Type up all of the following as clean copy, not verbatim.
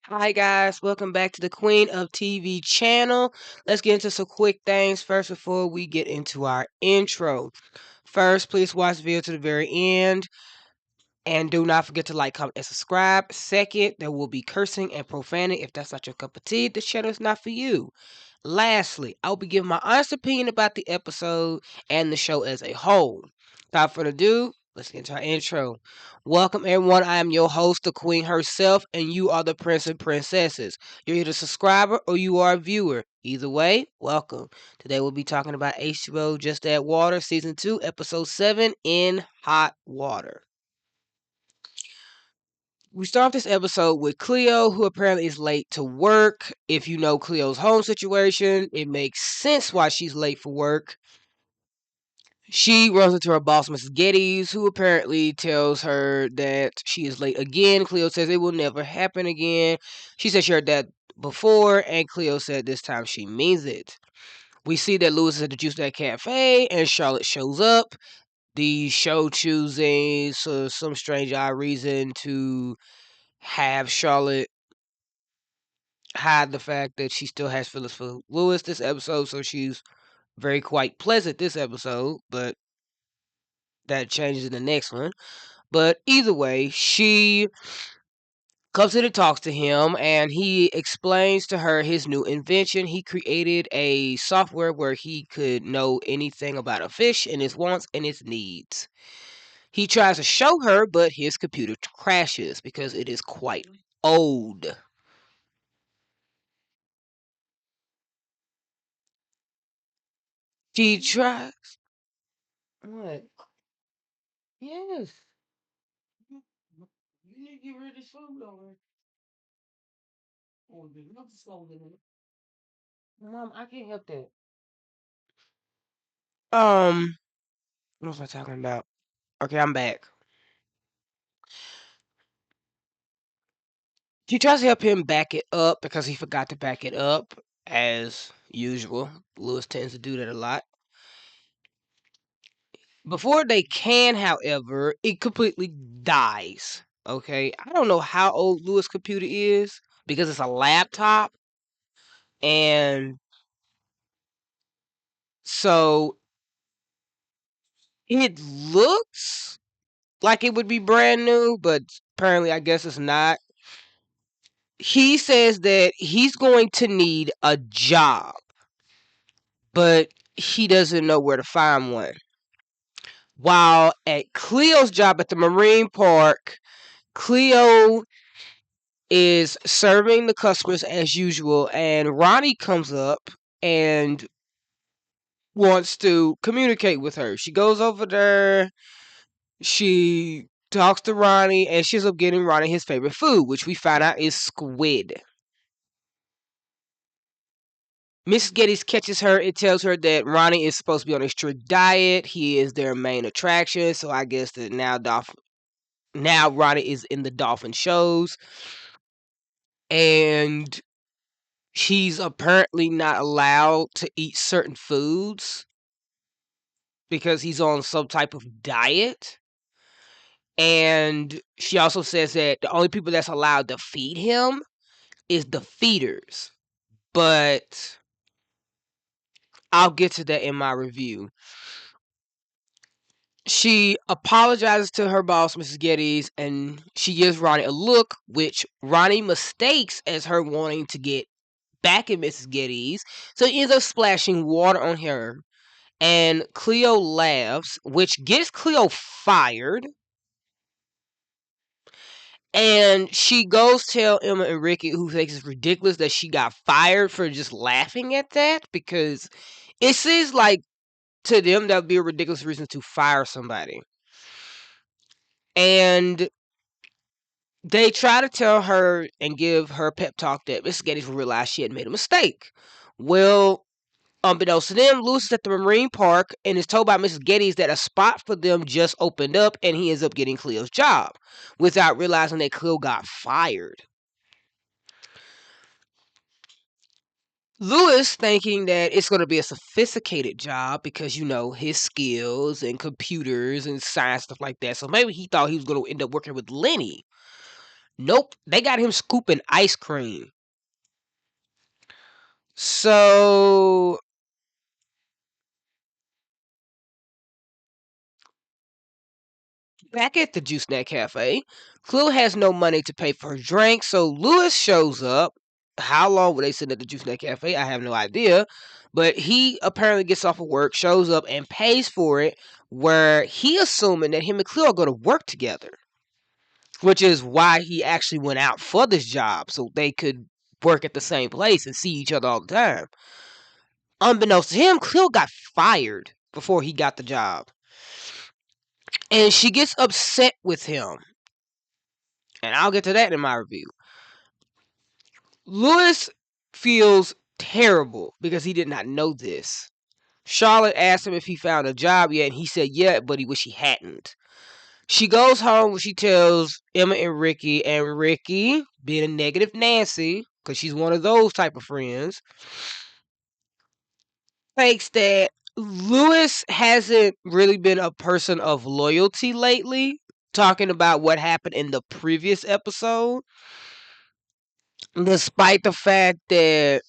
Hi guys, welcome back to the Queen of TV channel. Let's get into some quick things first before we get into our intro. First, please watch the video to the very end and do not forget to like, comment, and subscribe. Second, there will be cursing and profanity. If that's not your cup of tea, this channel is not for you. Lastly, I'll be giving my honest opinion about the episode and the show as a whole. Without further ado, let's get into our intro. Welcome, everyone. I am your host, the Queen herself, and you are the Prince and Princesses. You're either a subscriber or you are a viewer. Either way, welcome. Today we'll be talking about H2O Just Add Water, Season 2, Episode 7, In Hot Water. We start off this episode with Cleo, who apparently is late to work. If you know Cleo's home situation, it makes sense why she's late for work. She runs into her boss, Mrs. Geddes, who apparently tells her that she is late again. Cleo says it will never happen again. She said she heard that before, and Cleo said this time she means it. We see that Lewis is at the Juice That Cafe, and Charlotte shows up. The show choosing some strange odd reason to have Charlotte hide the fact that she still has feelings for Lewis this episode, so she's very quite pleasant this episode, but that changes in the next one. But either way, she comes in and talks to him, and he explains to her his new invention. He created a software where he could know anything about a fish and its wants and its needs. He tries to show her, but his computer crashes because it is quite old. She tries. What? Yes. You need to get rid of this food over. Oh, there's nothing slow in it. Mom, I can't help that. What was I talking about? Okay, I'm back. She tries to help him back it up because he forgot to back it up, as usual. Lewis tends to do that a lot. Before they can, however, it completely dies. Okay, I don't know how old Lewis' computer is because it's a laptop, and so it looks like it would be brand new, but apparently, I guess it's not. He says that he's going to need a job, but he doesn't know where to find one. While at Cleo's job at the Marine Park, Cleo is serving the customers as usual, and Ronnie comes up and wants to communicate with her. She goes over there, she talks to Ronnie, and she ends up getting Ronnie his favorite food, which we find out is squid. Miss Geddes catches her. It tells her that Ronnie is supposed to be on a strict diet. He is their main attraction. So I guess that now Ronnie is in the dolphin shows. And he's apparently not allowed to eat certain foods because he's on some type of diet. And she also says that the only people that's allowed to feed him is the feeders. But I'll get to that in my review. She apologizes to her boss, Mrs. Geddes, and she gives Ronnie a look, which Ronnie mistakes as her wanting to get back at Mrs. Geddes. So he ends up splashing water on her. And Cleo laughs, which gets Cleo fired. And she goes tell Emma and Rikki, who thinks it's ridiculous that she got fired for just laughing at that, because it seems like to them that would be a ridiculous reason to fire somebody. And they try to tell her and give her a pep talk that Mrs. Geddes realized she had made a mistake. Well, unbeknownst to them, Lewis is at the Marine Park and is told by Mrs. Geddes that a spot for them just opened up, and he ends up getting Cleo's job without realizing that Cleo got fired. Lewis thinking that it's going to be a sophisticated job because, you know, his skills and computers and science, stuff like that. So maybe he thought he was going to end up working with Lenny. Nope, they got him scooping ice cream. So back at the Juice Snack Cafe, Cleo has no money to pay for her drink, so Lewis shows up. How long were they sitting at the Juice Snack Cafe? I have no idea. But he apparently gets off of work, shows up, and pays for it, where he assuming that him and Cleo are going to work together, which is why he actually went out for this job, so they could work at the same place and see each other all the time. Unbeknownst to him, Cleo got fired before he got the job. And she gets upset with him. And I'll get to that in my review. Lewis feels terrible because he did not know this. Charlotte asked him if he found a job yet, and he said yeah, but he wished he hadn't. She goes home where she tells Emma and Rikki, being a negative Nancy, because she's one of those type of friends, thinks that Lewis hasn't really been a person of loyalty lately, talking about what happened in the previous episode, despite the fact that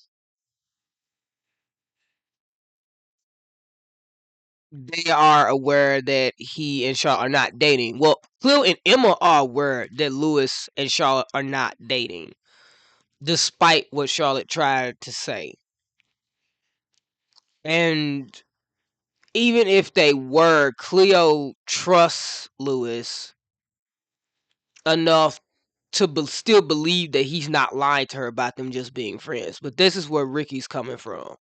they are aware that he and Charlotte are not dating. Well, Cleo and Emma are aware that Lewis and Charlotte are not dating, despite what Charlotte tried to say. And even if they were, Cleo trusts Lewis enough to still believe that he's not lying to her about them just being friends. But this is where Rikki's coming from.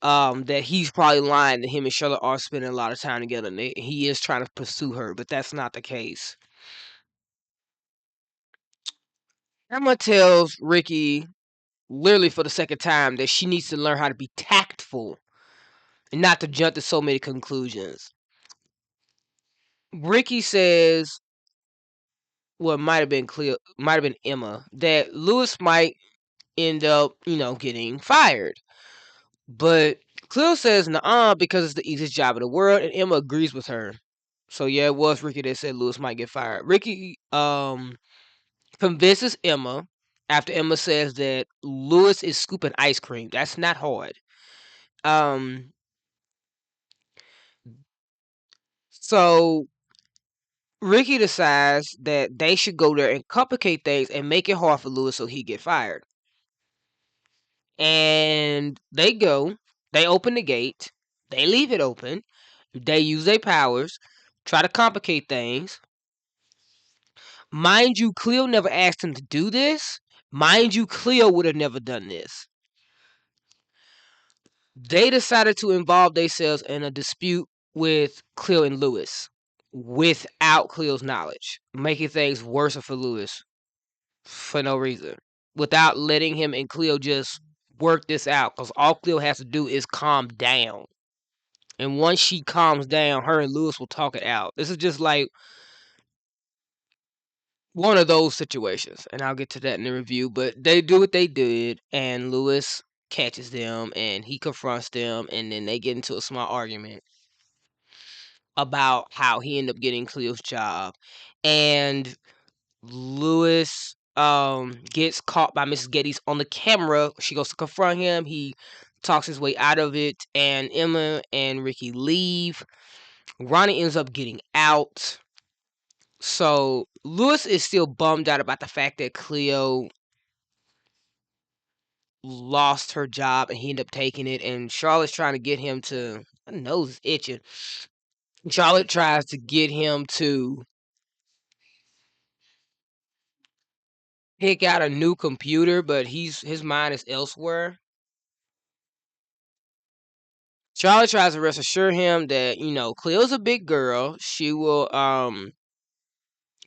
That he's probably lying that him and Charlotte are spending a lot of time together, and he is trying to pursue her, but that's not the case. Emma tells Rikki, literally for the second time, that she needs to learn how to be tactful and not to jump to so many conclusions. Rikki says, well, it might have been Cleo, might have been Emma, that Lewis might end up, getting fired. But Cleo says, nah, because it's the easiest job in the world, and Emma agrees with her. So yeah, it was Rikki that said Lewis might get fired. Rikki convinces Emma after Emma says that Lewis is scooping ice cream. That's not hard. Um, so Rikki decides that they should go there and complicate things and make it hard for Lewis so he get fired. And they go, they open the gate, they leave it open, they use their powers, try to complicate things. Mind you, Cleo never asked him to do this. Mind you, Cleo would have never done this. They decided to involve themselves in a dispute with Cleo and Lewis without Cleo's knowledge, making things worse for Lewis for no reason, without letting him and Cleo just work this out, because all Cleo has to do is calm down. And once she calms down, her and Lewis will talk it out. This is just like one of those situations, and I'll get to that in the review. But they do what they did, and Lewis catches them, and he confronts them, and then they get into a small argument about how he ended up getting Cleo's job. And Lewis gets caught by Mrs. Geddes on the camera. She goes to confront him. He talks his way out of it, and Emma and Rikki leave. Ronnie ends up getting out. So Lewis is still bummed out about the fact that Cleo lost her job and he ended up taking it, and Charlotte's trying to get him to, my nose is itching. Charlotte tries to get him to pick out a new computer, but his mind is elsewhere. Charlotte tries to reassure him that, Cleo's a big girl. She will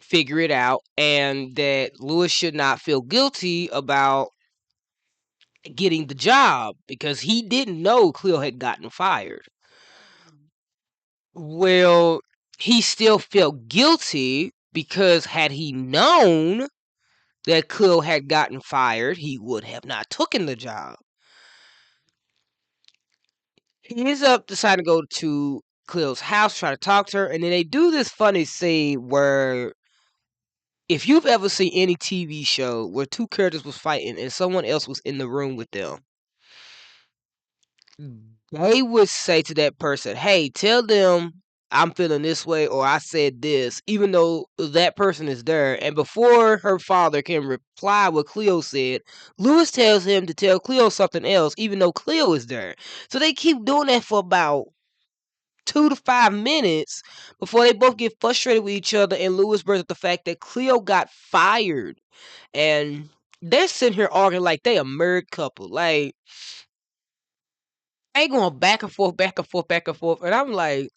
figure it out, and that Lewis should not feel guilty about getting the job because he didn't know Cleo had gotten fired. Well, he still felt guilty because had he known that Cleo had gotten fired, he would have not taken the job. He ends up deciding to go to Cleo's house, try to talk to her, and then they do this funny scene where if you've ever seen any TV show where two characters was fighting and someone else was in the room with them, they would say to that person, "Hey, tell them I'm feeling this way or I said this," even though that person is there. And before her father can reply what Cleo said, Lewis tells him to tell Cleo something else, even though Cleo is there. So they keep doing that for about 2 to 5 minutes before they both get frustrated with each other. And Lewis brings up the fact that Cleo got fired, and they're sitting here arguing like they a married couple. Like they going back and forth, back and forth, back and forth. And I'm like,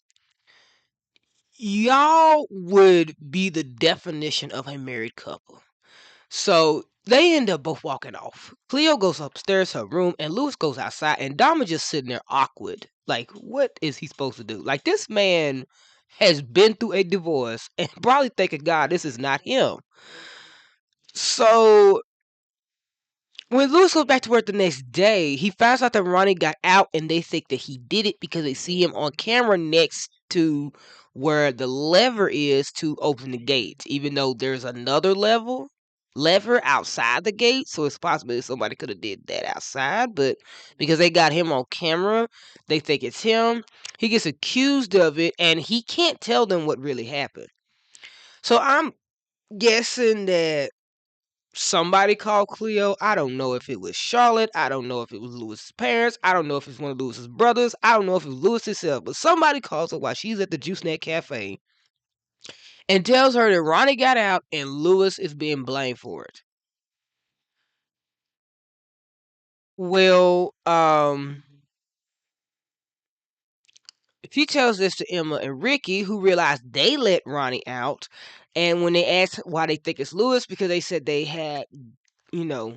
y'all would be the definition of a married couple. So they end up both walking off. Cleo goes upstairs to her room, and Lewis goes outside, and Dama just sitting there awkward. Like, what is he supposed to do? Like, this man has been through a divorce and probably thinking, God, this is not him. So when Lewis goes back to work the next day, he finds out that Ronnie got out, and they think that he did it because they see him on camera next to where the lever is to open the gate, even though there's another lever outside the gate. So it's possible that somebody could have did that outside, but because they got him on camera, they think it's him. He gets accused of it, and he can't tell them what really happened. So I'm guessing that somebody called Cleo. I don't know if it was Charlotte. I don't know if it was Lewis's parents. I don't know if it's one of Lewis's brothers. I don't know if it was Lewis himself. But somebody calls her while she's at the Juice Net Cafe and tells her that Ronnie got out and Lewis is being blamed for it. Well, she tells this to Emma and Rikki, who realize they let Ronnie out. And when they ask why they think it's Lewis, because they said they had, you know,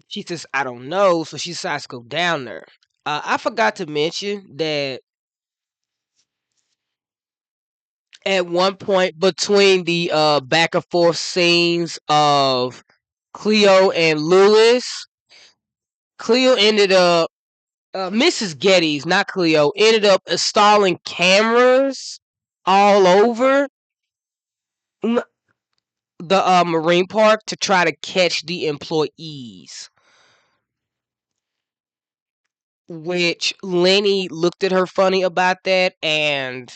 she says, I don't know. So she decides to go down there. I forgot to mention that at one point between the back and forth scenes of Cleo and Lewis, Cleo ended up, Mrs. Geddes, not Cleo, ended up installing cameras all over the marine park to try to catch the employees. Which Lenny looked at her funny about that, and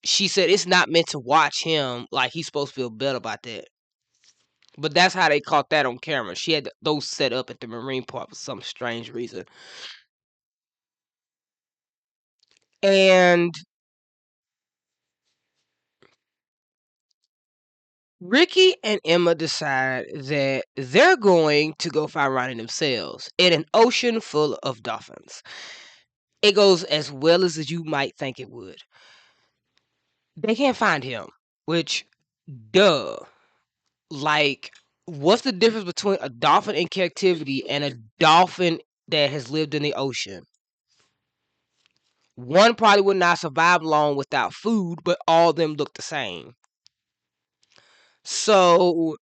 she said it's not meant to watch him. Like he's supposed to feel better about that. But that's how they caught that on camera. She had those set up at the marine park for some strange reason. And Rikki and Emma decide that they're going to go find Ronnie themselves in an ocean full of dolphins. It goes as well as you might think it would. They can't find him, which, duh. Like, what's the difference between a dolphin in captivity and a dolphin that has lived in the ocean? One probably would not survive long without food, but all of them look the same. So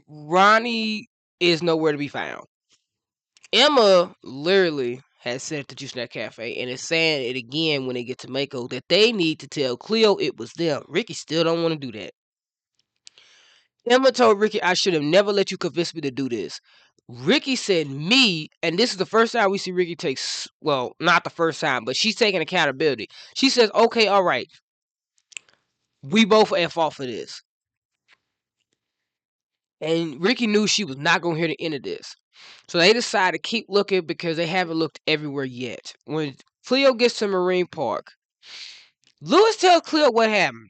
Ronnie is nowhere to be found. Emma literally has said to Juice Nut Cafe and is saying it again when they get to Mako that they need to tell Cleo it was them. Rikki still don't want to do that. Emma told Rikki, I should have never let you convince me to do this. Rikki said me, and this is the first time we see Rikki take, well, not the first time, but she's taking accountability. She says, okay, all right, we both are at fault for this. And Rikki knew she was not going to hear the end of this. So they decide to keep looking because they haven't looked everywhere yet. When Cleo gets to Marine Park, Lewis tells Cleo what happened.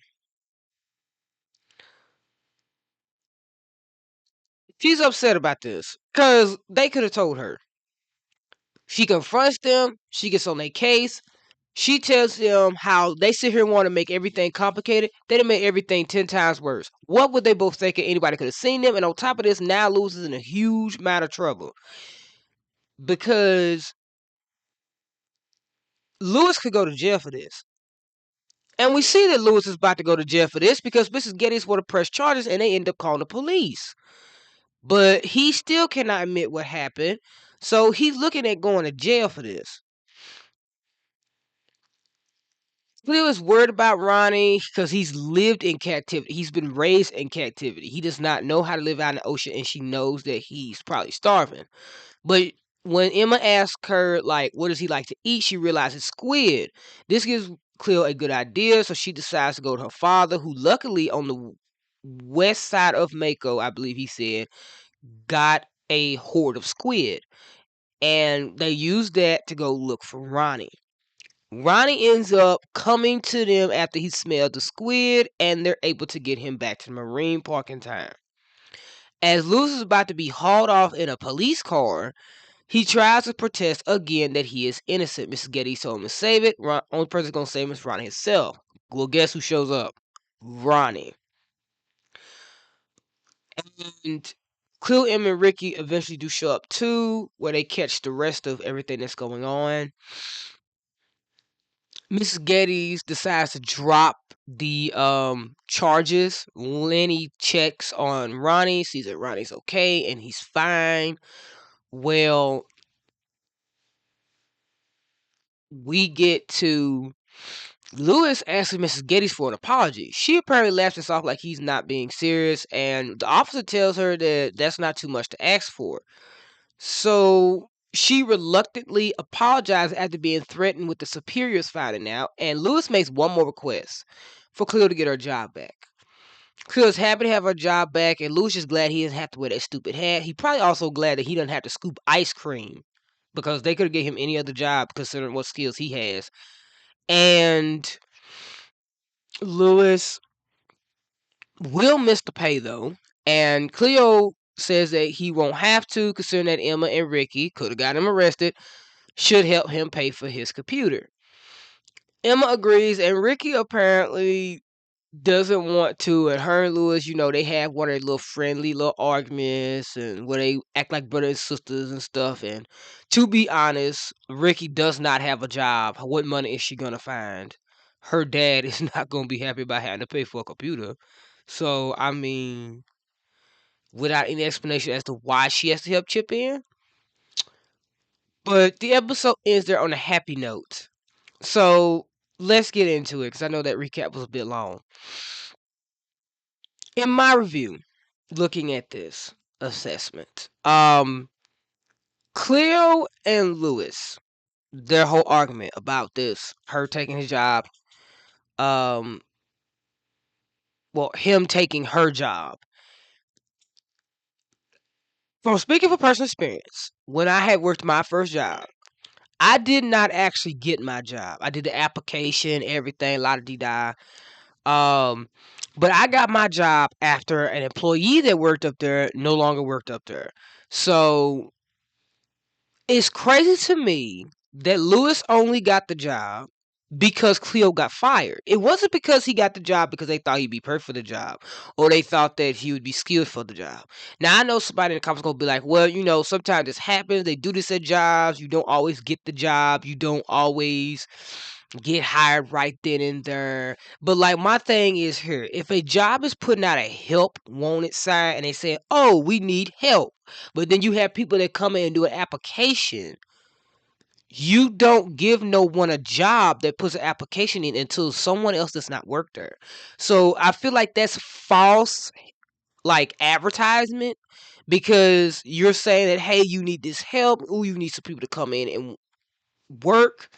She's upset about this because they could have told her. She confronts them. She gets on their case. She tells them how they sit here and want to make everything complicated. They done made everything 10 times worse. What would they both think? Anybody could have seen them. And on top of this, now Lewis is in a huge amount of trouble. Because Lewis could go to jail for this. And we see that Lewis is about to go to jail for this because Mrs. Geddes want to press charges and they end up calling the police. But he still cannot admit what happened. So he's looking at going to jail for this. Cleo is worried about Ronnie because he's lived in captivity. He's been raised in captivity. He does not know how to live out in the ocean, and she knows that he's probably starving. But when Emma asks her, like, what does he like to eat, she realizes squid. This gives Cleo a good idea, so she decides to go to her father, who luckily on the west side of Mako, I believe he said, got a horde of squid. And they use that to go look for Ronnie. Ronnie ends up coming to them after he smelled the squid, and they're able to get him back to the marine park in time. As Lewis is about to be hauled off in a police car, he tries to protest again that he is innocent. Mrs. Getty told him to save it. Only person gonna save him is Ronnie himself. Well, guess who shows up? Ronnie. And Cleo, Em, and Rikki eventually do show up too, where they catch the rest of everything that's going on. Mrs. Geddes decides to drop the charges. Lenny checks on Ronnie, sees that Ronnie's okay and he's fine. Well, we get to Lewis asking Mrs. Geddes for an apology. She apparently laughs this off like he's not being serious, and the officer tells her that that's not too much to ask for. So she reluctantly apologizes after being threatened with the superiors finding out, and Lewis makes one more request for Cleo to get her job back. Cleo's happy to have her job back, and Lewis is glad he doesn't have to wear that stupid hat. He probably also glad that he doesn't have to scoop ice cream, because they could have gave him any other job considering what skills he has. And Lewis will miss the pay though, and Cleo says that he won't have to, considering that Emma and Rikki could have got him arrested, should help him pay for his computer. Emma agrees, and Rikki apparently doesn't want to. And her and Lewis, they have one of their little friendly little arguments, and where they act like brothers and sisters and stuff. And to be honest, Rikki does not have a job. What money is she gonna find? Her dad is not gonna be happy about having to pay for a computer. So I mean, without any explanation as to why she has to help chip in. But the episode ends there on a happy note. So let's get into it, because I know that recap was a bit long. In my review, looking at this assessment, Cleo and Lewis, their whole argument about this, her taking his job, um, him taking her job. From speaking from personal experience, when I had worked my first job, I did not actually get my job. I did the application, everything, la di da. But I got my job after an employee that worked up there no longer worked up there. So it's crazy to me that Lewis only got the job because Cleo got fired. It wasn't because he got the job because they thought he'd be perfect for the job, or they thought that he would be skilled for the job. Now, I know somebody in the comments going to be like, well, sometimes this happens. They do this at jobs. You don't always get the job. You don't always get hired right then and there. But like, my thing is here, if a job is putting out a help wanted sign and they say, oh, we need help, but then you have people that come in and do an application, you don't give no one a job that puts an application in until someone else does not work there. So I feel like that's false, like, advertisement, because you're saying that, hey, you need this help, ooh, you need some people to come in and work.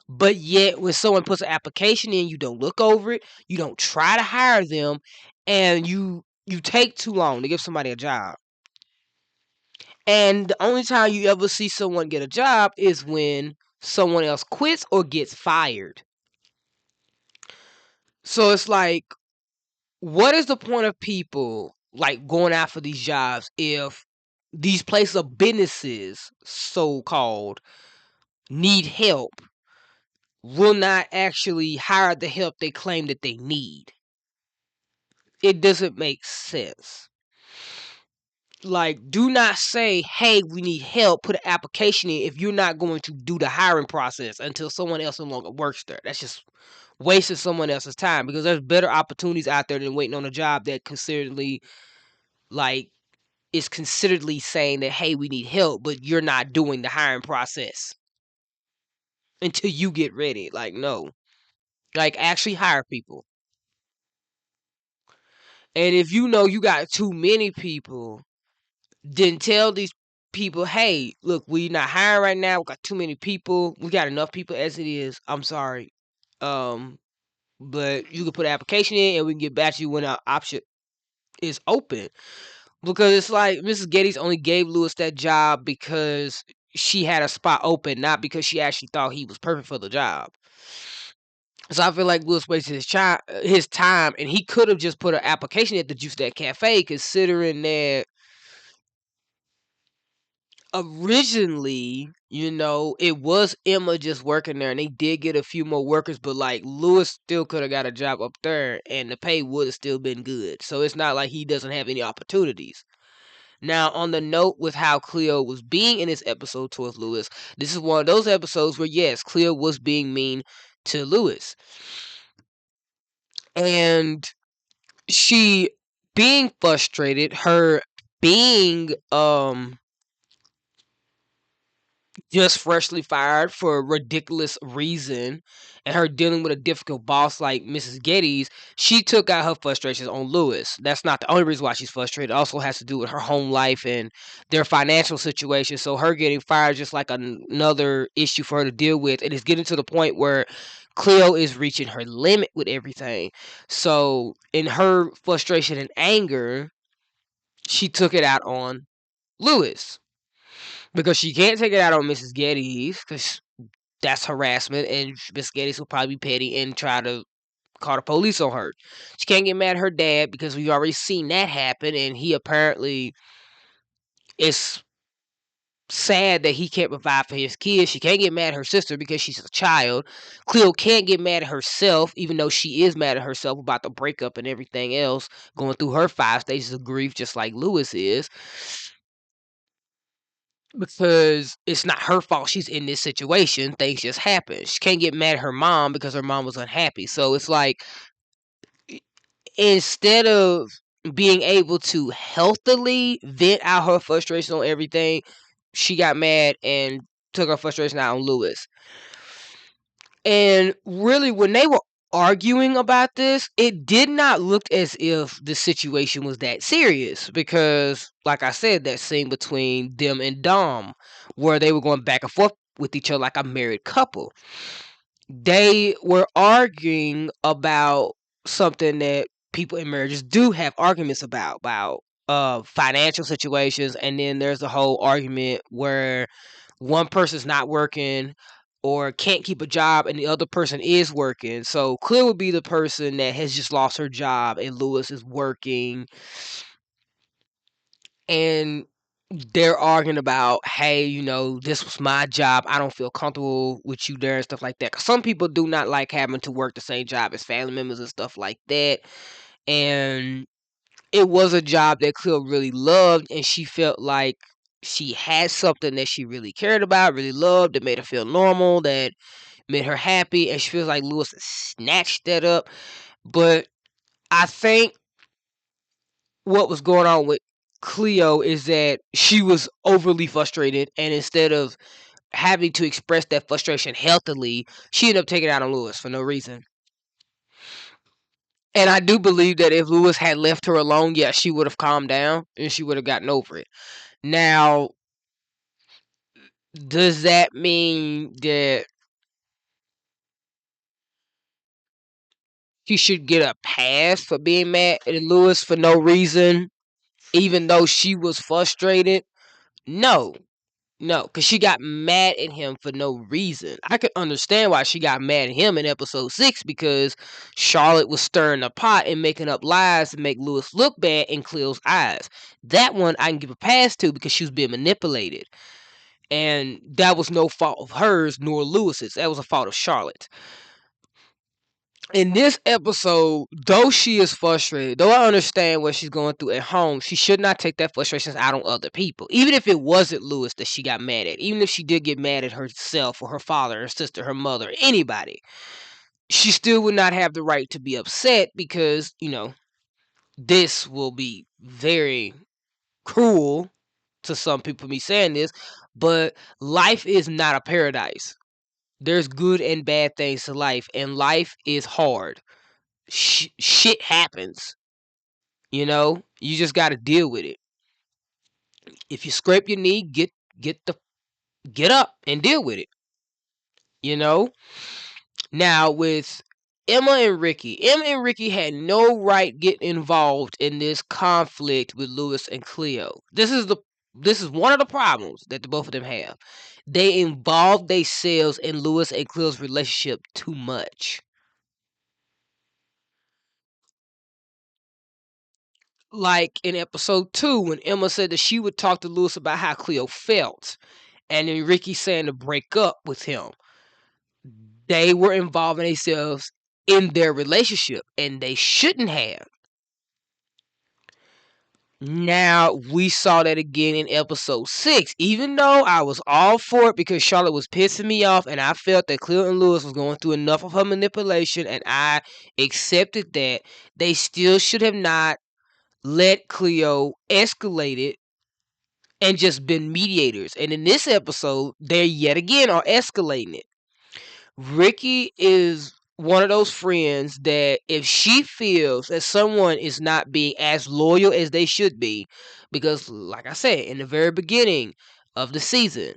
But yet, when someone puts an application in, you don't look over it, you don't try to hire them, and you take too long to give somebody a job. And the only time you ever see someone get a job is when someone else quits or gets fired. So it's like, what is the point of people like going out for these jobs if these places of businesses, so called, need help, will not actually hire the help they claim that they need? It doesn't make sense. Like, do not say, hey, we need help, put an application in, if you're not going to do the hiring process until someone else no longer works there. That's just wasting someone else's time, because there's better opportunities out there than waiting on a job that consideredly, like, is consideredly saying that, hey, we need help, but you're not doing the hiring process until you get ready. Like, no. Like, actually hire people. And if you know you got too many people, then tell these people, hey, look, we not hiring right now. We got too many people. We got enough people as it is. I'm sorry. Um, but you can put an application in and we can get back to you when our option is open. Because it's like Mrs. Geddes only gave Lewis that job because she had a spot open, not because she actually thought he was perfect for the job. So I feel like Lewis wasted his time, and he could have just put an application at the Juice That Cafe, considering that originally, it was Emma just working there, and they did get a few more workers, but like Lewis still could have got a job up there, and the pay would have still been good. So it's not like he doesn't have any opportunities. Now, on the note with how Cleo was being in this episode towards Lewis, this is one of those episodes where, yes, Cleo was being mean to Lewis. And she being frustrated, her being just freshly fired for a ridiculous reason, and her dealing with a difficult boss like Mrs. Geddes, she took out her frustrations on Lewis. That's not the only reason why she's frustrated. It also has to do with her home life and their financial situation. So her getting fired is just like another issue for her to deal with. And it's getting to the point where Cleo is reaching her limit with everything. So in her frustration and anger, she took it out on Lewis. Because she can't take it out on Mrs. Geddes, because that's harassment, and Miss Geddes will probably be petty and try to call the police on her. She can't get mad at her dad because we've already seen that happen, and he apparently is sad that he can't provide for his kids. She can't get mad at her sister because she's a child. Cleo can't get mad at herself, even though she is mad at herself about the breakup and everything else, going through her 5 stages of grief, just like Lewis is. Because it's not her fault she's in this situation. Things just happen. She can't get mad at her mom because her mom was unhappy. So it's like, instead of being able to healthily vent out her frustration on everything, she got mad and took her frustration out on Lewis. And really, when they were arguing about this, it did not look as if the situation was that serious, because, like I said, that scene between them and Dom, where they were going back and forth with each other like a married couple, they were arguing about something that people in marriages do have arguments about financial situations. And then there's a whole argument where one person's not working or can't keep a job and the other person is working. So Cleo would be the person that has just lost her job and Lewis is working, and they're arguing about, hey, this was my job. I don't feel comfortable with you there and stuff like that. 'Cause some people do not like having to work the same job as family members and stuff like that. And it was a job that Cleo really loved, and she felt like she had something that she really cared about, really loved, that made her feel normal, that made her happy, and she feels like Lewis snatched that up. But I think what was going on with Cleo is that she was overly frustrated, and instead of having to express that frustration healthily, she ended up taking it out on Lewis for no reason. And I do believe that if Lewis had left her alone, yeah, she would have calmed down and she would have gotten over it. Now, does that mean that she should get a pass for being mad at Lewis for no reason, even though she was frustrated? No. No, because she got mad at him for no reason. I could understand why she got mad at him in episode 6, because Charlotte was stirring the pot and making up lies to make Lewis look bad in Cleo's eyes. That one I can give a pass to because she was being manipulated. And that was no fault of hers nor Lewis's. That was a fault of Charlotte. In this episode, though she is frustrated, though I understand what she's going through at home, she should not take that frustrations out on other people. Even if it wasn't Lewis that she got mad at, even if she did get mad at herself or her father, her sister, her mother, anybody, she still would not have the right to be upset, because, this will be very cruel to some people, me saying this, but life is not a paradise. There's good and bad things to life, and life is hard. Shit happens. You just got to deal with it. If you scrape your knee, get up and deal with it. You know. Now with Emma and Rikki had no right getting involved in this conflict with Lewis and Cleo. This is one of the problems that the both of them have. They involved themselves in Lewis and Cleo's relationship too much. Like in episode 2, when Emma said that she would talk to Lewis about how Cleo felt, and then Rikki saying to break up with him. They were involving themselves in their relationship, and they shouldn't have. Now we saw that again in episode 6. Even though I was all for it because Charlotte was pissing me off, and I felt that Cleo and Lewis was going through enough of her manipulation, and I accepted that, they still should have not let Cleo escalate it and just been mediators. And in this episode, they yet again are escalating it. Rikki is one of those friends that if she feels that someone is not being as loyal as they should be, because like I said, in the very beginning of the season,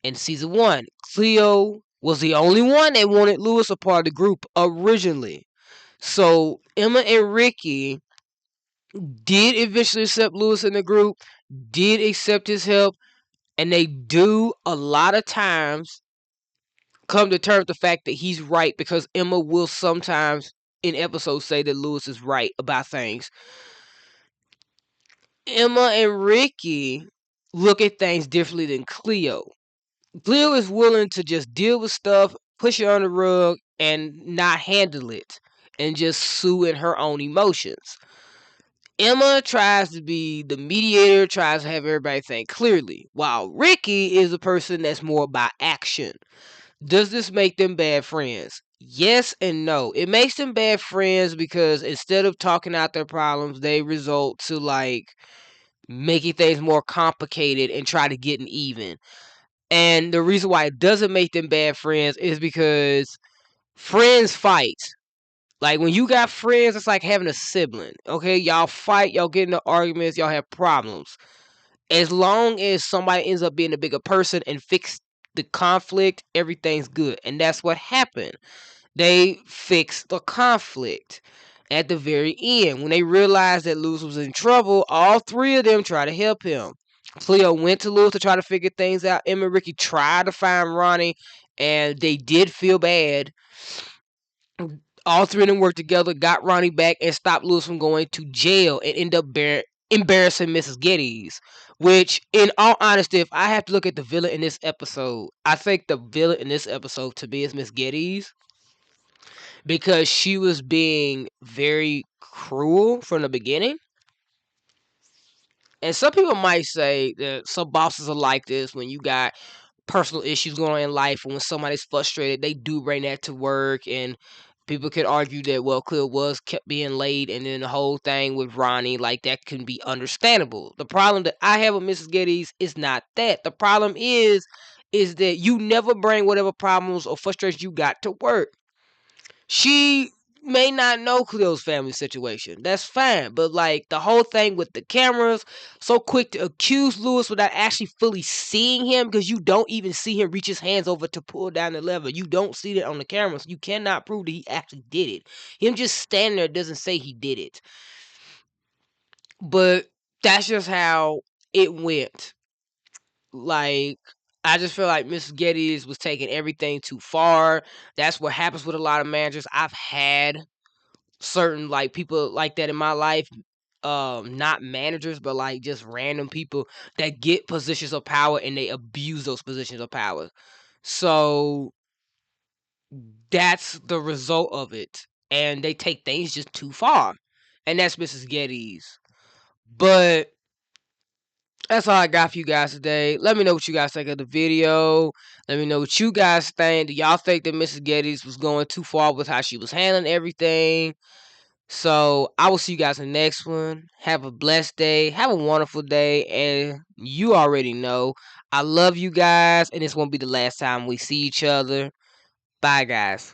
in season 1, Cleo was the only one that wanted Lewis a part of the group originally. So Emma and Rikki did eventually accept Lewis in the group, did accept his help, and they do a lot of times come to terms with the fact that he's right, because Emma will sometimes in episodes say that Lewis is right about things. Emma and Rikki look at things differently than Cleo. Cleo is willing to just deal with stuff, push it on the rug, and not handle it, and just sue in her own emotions. Emma tries to be the mediator, tries to have everybody think clearly, while Rikki is a person that's more about action. Does this make them bad friends? Yes and no. It makes them bad friends because instead of talking out their problems, they result to like making things more complicated and try to get an even. And the reason why it doesn't make them bad friends is because friends fight. Like when you got friends, it's like having a sibling. Okay, y'all fight, y'all get into arguments, y'all have problems. As long as somebody ends up being a bigger person and fix the conflict, everything's good. And that's what happened. They fixed the conflict at the very end. When they realized that Lewis was in trouble, all three of them tried to help him. Cleo went to Lewis to try to figure things out. Emma and Rikki tried to find Ronnie, and they did feel bad. All three of them worked together, got Ronnie back, and stopped Lewis from going to jail and end up embarrassing Mrs. Geddes. Which, in all honesty, if I have to look at the villain in this episode, I think the villain in this episode to me is Miss Geddes, because she was being very cruel from the beginning. And some people might say that some bosses are like this when you got personal issues going on in life, and when somebody's frustrated, they do bring that to work. And people could argue that, well, Cleo was kept being late, and then the whole thing with Ronnie, like that can be understandable. The problem that I have with Mrs. Geddes is not that. The problem is that you never bring whatever problems or frustrations you got to work. She may not know Cleo's family situation. That's fine. But like the whole thing with the cameras, so quick to accuse Lewis without actually fully seeing him, because you don't even see him reach his hands over to pull down the lever. You don't see that on the cameras. You cannot prove that he actually did it. Him just standing there doesn't say he did it. But that's just how it went. Like, I just feel like Mrs. Geddes was taking everything too far. That's what happens with a lot of managers. I've had certain like people like that in my life, not managers, but like just random people that get positions of power and they abuse those positions of power. So that's the result of it, and they take things just too far, and that's Mrs. Geddes. But that's all I got for you guys today. Let me know what you guys think of the video. Let me know what you guys think. Do y'all think that Mrs. Geddes was going too far with how she was handling everything? So I will see you guys in the next one. Have a blessed day. Have a wonderful day. And you already know I love you guys. And this won't be the last time we see each other. Bye, guys.